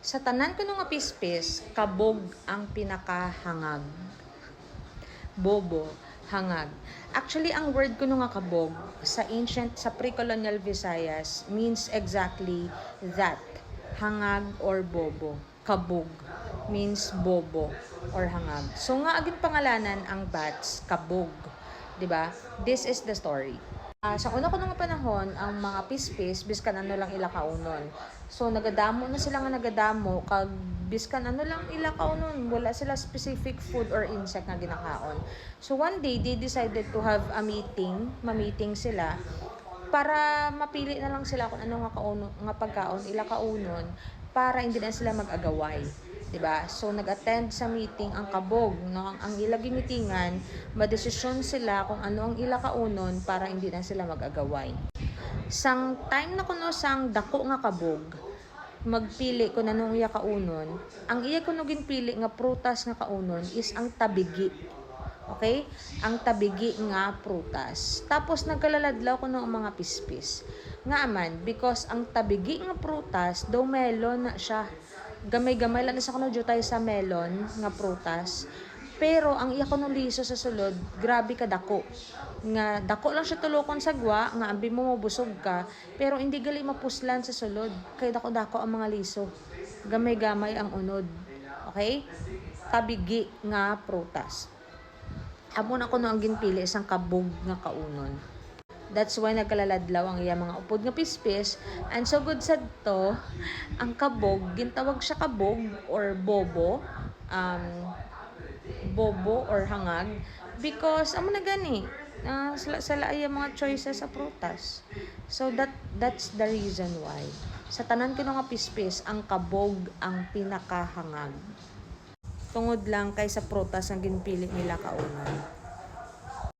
Sa tanan ko nga pispis, kabog ang pinakahangag. Bobo, hangag. Actually, ang word ko nga kabog sa ancient, sa pre-colonial Visayas means exactly that. Hangag or bobo. Kabog means bobo or hangag. So nga agin pangalanan ang bats, kabog. 'Di ba? This is the story. Sa una ko nga panahon, ang mga pispis, biskan ano lang ila kaunon. So, nagadamo na sila nga nagadamo, kag biskan ano lang ila kaunon, wala sila specific food or insect nga ginakaon. So, one day, they decided to have a meeting, ma-meeting sila, para mapili na lang sila kung ano nga kaunon, nga pagkaon ila kaunon, para hindi na sila mag-agaway. 'Di ba? So nag-attend sa meeting ang kabog, no? Ang ila gimitingan, madesisyon sila kung ano ang ila kaunon para hindi na sila mag-agaway. Sang time na kuno sang dako nga kabog, magpili ko na nung iya kaunon, ang iya kuno ginpili nga prutas nga kaunon is ang tabigi. Okay? Ang tabigi nga prutas. Tapos nagkalaladlaw ko ng mga pispis. Nga aman, because ang tabigi nga prutas, daw melon na siya. Gamay-gamay lang sa kuno tayo sa melon nga prutas. Pero ang iya kuno liso sa sulod, grabe ka dako. Nga dako lang siya tulokon sa gwa, nga ambi mo mabusog ka, pero hindi gali mapuslan sa sulod. Kay dako-dako ang mga liso. Gamay-gamay ang unod. Okay? Tabigi nga prutas. Amo na ko no ang ginpili isang kabog nga kaunon. That's why nagkalaladlaw ang iya mga upod nga pispis. And so good sad to, ang kabog, gintawag siya kabog or bobo. Bobo or hangag. Because, amo na gani, sala iya mga choices sa prutas. So that's the reason why. Sa tanan ko nga pispis, ang kabog ang pinakahangag. Tungod lang kay sa prutas ang ginpili nila kaunon.